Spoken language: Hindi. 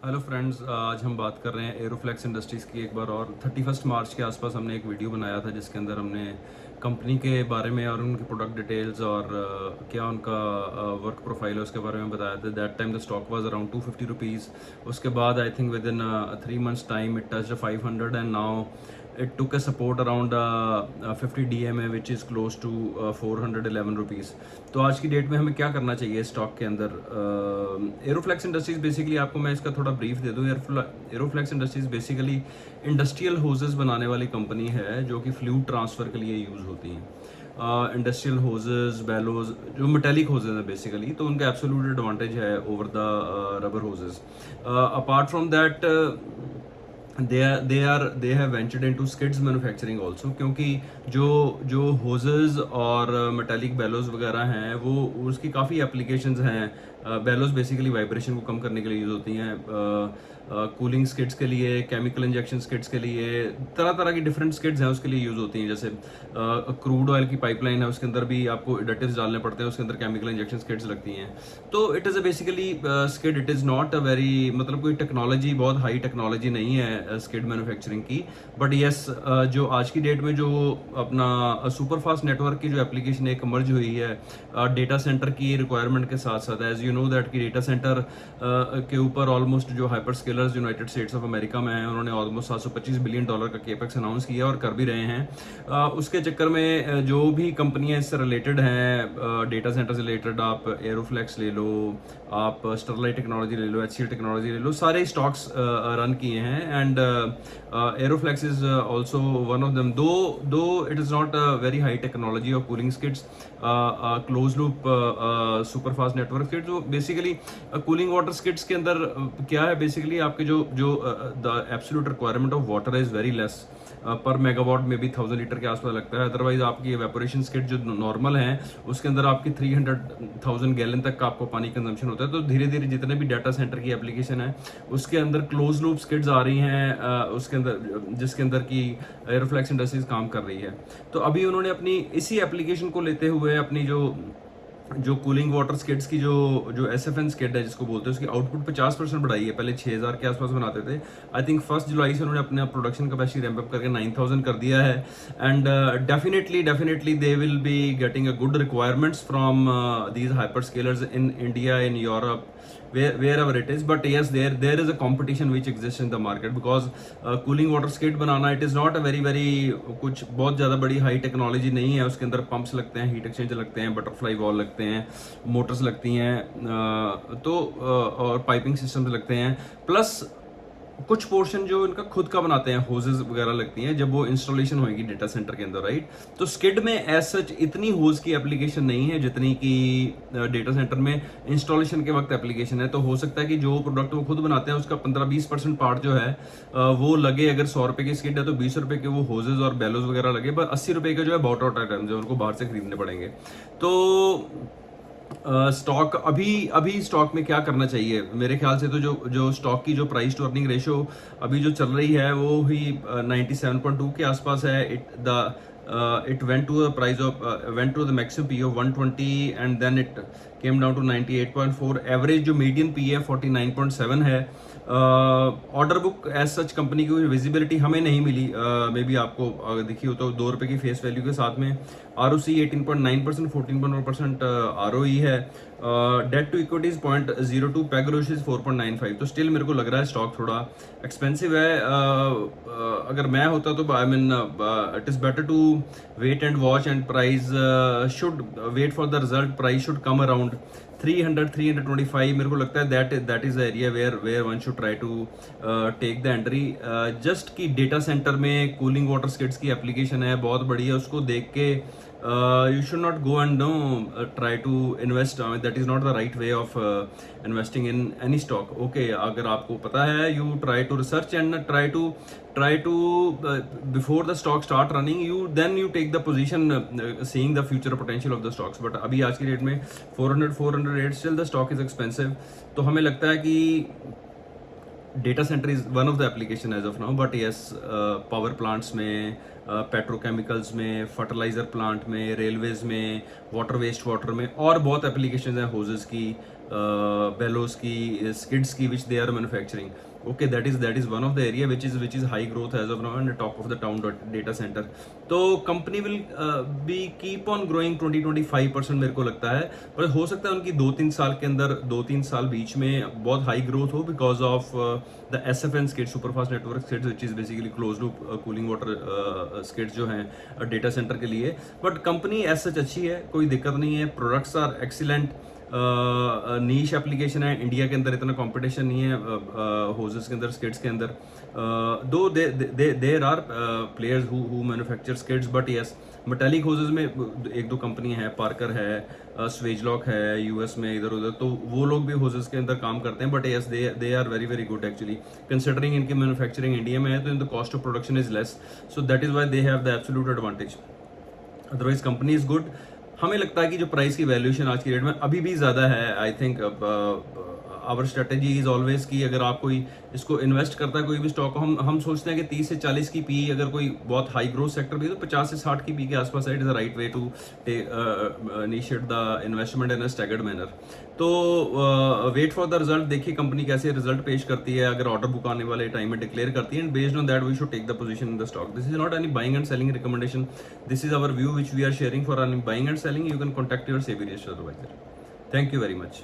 हेलो फ्रेंड्स, आज हम बात कर रहे हैं एरोफ्लेक्स इंडस्ट्रीज़ की एक बार और 31 मार्च के आसपास हमने एक वीडियो बनाया था जिसके अंदर हमने कंपनी के बारे में और उनकी प्रोडक्ट डिटेल्स और क्या उनका वर्क प्रोफाइल है उसके बारे में बताया था। That time the stock was around 250 rupees. उसके बाद I think with in 3 months time it touched 500 and now it took a support around 50 DMA which is close to 411 rupees। तो आज की डेट में हमें क्या करना चाहिए स्टॉक के अंदर? एरोफ्लेक्स इंडस्ट्रीज बेसिकली आपको मैं इसका थोड़ा ब्रीफ दे दूं। एरोफ्लेक्स इंडस्ट्रीज बेसिकली इंडस्ट्रियल होजेस बनाने वाली कंपनी है जो कि फ्लूइड ट्रांसफ़र के लिए यूज़ होती हैं। इंडस्ट्रियल होजेस, बेलोज जो मेटेलिक होजेस हैं बेसिकली, तो उनका एब्सोल्यूट एडवांटेज है over the rubber hoses. Apart from that they have ventured into skids manufacturing also, क्योंकि जो hoses और metallic bellows वगैरह हैं वो उसकी काफ़ी applications हैं। bellows बेसिकली वाइब्रेशन को कम करने के लिए यूज़ होती हैं, कूलिंग स्किड्स के लिए, केमिकल इंजेक्शन स्किड्स के लिए, तरह तरह की डिफरेंट स्किड्स हैं उसके लिए यूज़ होती हैं। जैसे क्रूड ऑयल की पाइपलाइन है उसके अंदर भी आपको एडिटिव्स डालने पड़ते हैं, उसके अंदर केमिकल इंजेक्शन स्किड्स लगती हैं। तो it is a basically skid, it is not a very, मतलब कोई टेक्नोलॉजी, बहुत हाई टेक्नोलॉजी नहीं है स्किड मैन्युफैक्चरिंग की। बट येस, जो आज की डेट में जो अपना सुपर फास्ट नेटवर्क की जो एप्लीकेशन एक मर्ज हुई है डेटा सेंटर की रिक्वायरमेंट के साथ साथ, एज यू नो दैट कि डेटा सेंटर के ऊपर ऑलमोस्ट जो hyper scalars United states of America में हैं उन्होंने ऑलमोस्ट $725 बिलियन का केपेक्स अनाउंस किया और कर भी रहे हैं। उसके चक्कर में जो भी कंपनियां इससे रिलेटेड हैं, डेटा सेंटर से रिलेटेड, आप एरोफ्लेक्स ले लो, आप स्टरलाइट टेक्नोलॉजी ले लो, HCL टेक्नोलॉजी ले लो, सारे स्टॉक्स रन किए हैं। And Aeroflex is also one of them, though it is not a very high technology of cooling skids, close loop super fast network skids. जो बेसिकली कूलिंग वाटर स्किड्स के अंदर क्या है, बेसिकली आपके जो the absolute requirement of water is very less, per megawatt में भी 1000 लीटर के आसपास लगता है। अदरवाइज आपकी एवेपोरेशन स्किड जो नॉर्मल है उसके अंदर आपकी 300,000 गैलन तक का आपको पानी कंजम्पशन होता है। तो धीरे धीरे जितने भी डाटा सेंटर की एप्लीकेशन है उसके अंदर क्लोज लूप स्किड्स आ रही हैं, उसके अंदर जिसके अंदर की एरोफ्लेक्स इंडस्ट्रीज काम कर रही है। तो अभी उन्होंने अपनी इसी एप्लीकेशन को लेते हुए अपनी जो कूलिंग वाटर स्किड्स की जो SFN स्किड है जिसको बोलते हैं, उसकी आउटपुट 50% बढ़ाई है। पहले 6000 के आसपास बनाते थे। आई थिंक 1 जुलाई से उन्होंने अपने प्रोडक्शन कैपेसिटी रैंप अप करके 9000 कर दिया है। And definitely they will be getting a good requirements from these hyper scalars in India, in Europe, wherever it is। but yes, there is a competition which exists in the market because cooling water skid banana, it is not a very कुछ बहुत ज़्यादा बड़ी हाई टेक्नोलॉजी नहीं है। उसके अंदर पंप्स लगते हैं, हीट एक्सचेंजर लगते हैं, बटरफ्लाई वॉल लगते हैं, मोटर्स लगती हैं, और पाइपिंग सिस्टम्स लगते हैं, प्लस कुछ पोर्शन जो इनका खुद का बनाते हैं, होजेस वगैरह लगती हैं जब वो इंस्टॉलेशन होगी डेटा सेंटर के अंदर, राइट। तो स्किड में एज सच इतनी होज की एप्लीकेशन नहीं है जितनी कि डेटा सेंटर में इंस्टॉलेशन के वक्त एप्लीकेशन है। तो हो सकता है कि जो प्रोडक्ट वो खुद बनाते हैं उसका 15-20% पार्ट जो है वो लगे। अगर 100 रुपए की स्किड है तो 20 रुपए के वो होजेस और बेलोज वगैरह लगे, बस 80 रुपए का जो है बॉट आउट आइटम जो उनको बाहर से खरीदने पड़ेंगे। तो स्टॉक अभी स्टॉक में क्या करना चाहिए मेरे ख्याल से, तो जो स्टॉक की जो प्राइस टू अर्निंग रेशियो अभी जो चल रही है वो ही 97.2 के आसपास है। it went to a price of went to the maximum P of 120 and then it came down to 98.4। Average जो मीडियन P है 49.7 है। Order book as such company की विजिबिलिटी हमें नहीं मिली, मे बी आपको दिखी हो तो 2 रुपए की फेस वैल्यू के साथ में ROC 18.9%, 14.1% ROE है। Debt to equity 0.02, PEG ratio 4.95। तो स्टिल मेरे को लग रहा है स्टॉक थोड़ा एक्सपेंसिव है। अगर मैं होता तो I mean it is better to wait and watch, and price should wait for the result, price should come around 300-325। मेरे को लगता है that is the area where one should try to take the entry. Just कि डेटा सेंटर में कूलिंग वाटर स्किड्स की एप्लीकेशन है बहुत बड़ी है, उसको देख के you should not go and try to invest। That is not the right way of investing in any stock। Okay, अगर आपको पता है, you try to research and try to before the stock start running, you take the position seeing the future potential of the stocks। but अभी आज की डेट में 408 still the stock is expensive। तो हमें लगता है कि data centre is one of the application as of now. But yes, power plants में, पेट्रोकेमिकल्स में, फर्टिलाइजर प्लांट में, रेलवेज में, वाटर वेस्ट वाटर में और बहुत एप्लीकेशन हैं होजेस की, बेलोस की, स्किड्स की which they are manufacturing. Okay, that is one of the area which is high growth as of now and the top of the town data center. तो company will be keep on growing 20-25% मेरे को लगता है, पर हो सकता है उनकी 2-3 साल के अंदर, 2-3 साल बीच में बहुत हाई ग्रोथ हो because of the SFN skids, superfast network skids, which is basically close loop cooling water skids जो हैं डेटा सेंटर के लिए. बट कंपनी एज सच अच्छी है, कोई दिक्कत नहीं है, products are excellent. Niche application है, इंडिया के अंदर इतना कंपटीशन नहीं है होजेस के अंदर, स्किड्स के अंदर. Though there are players who manufacture skids, but yes metallic hoses में एक दो कंपनी है, पार्कर है, स्वेजलॉक है यूएस में इधर उधर, तो वो लोग भी होजेस के अंदर काम करते हैं. But yes they are very very good actually, considering इनकी मैन्युफैक्चरिंग इंडिया में है तो in the cost of production is less, so that is why they have the absolute advantage. Otherwise company is good. हमें लगता है कि जो प्राइस की वैल्यूएशन आज की डेट में अभी भी ज़्यादा है. I think our strategy is always की अगर आप कोई इसको इन्वेस्ट करता है कोई भी स्टॉक, हम सोचते हैं कि 30 से 40 की पी, अगर कोई बहुत हाई ग्रोथ सेक्टर भी तो 50 से 60 की पी के आसपास है, it is the right way to initiate the investment in a staggered manner. तो वेट फॉर द रिजल्ट, देखिए कंपनी कैसे रिजल्ट पेश करती है, अगर ऑर्डर बुक आने वाले टाइम में डिक्लेयर करती है, and based on that we should take the position in the stock. This is not any buying and selling recommendation, this is our view which we are sharing. For any buying and selling you can contact your SEBI registered advisor. Thank you very much.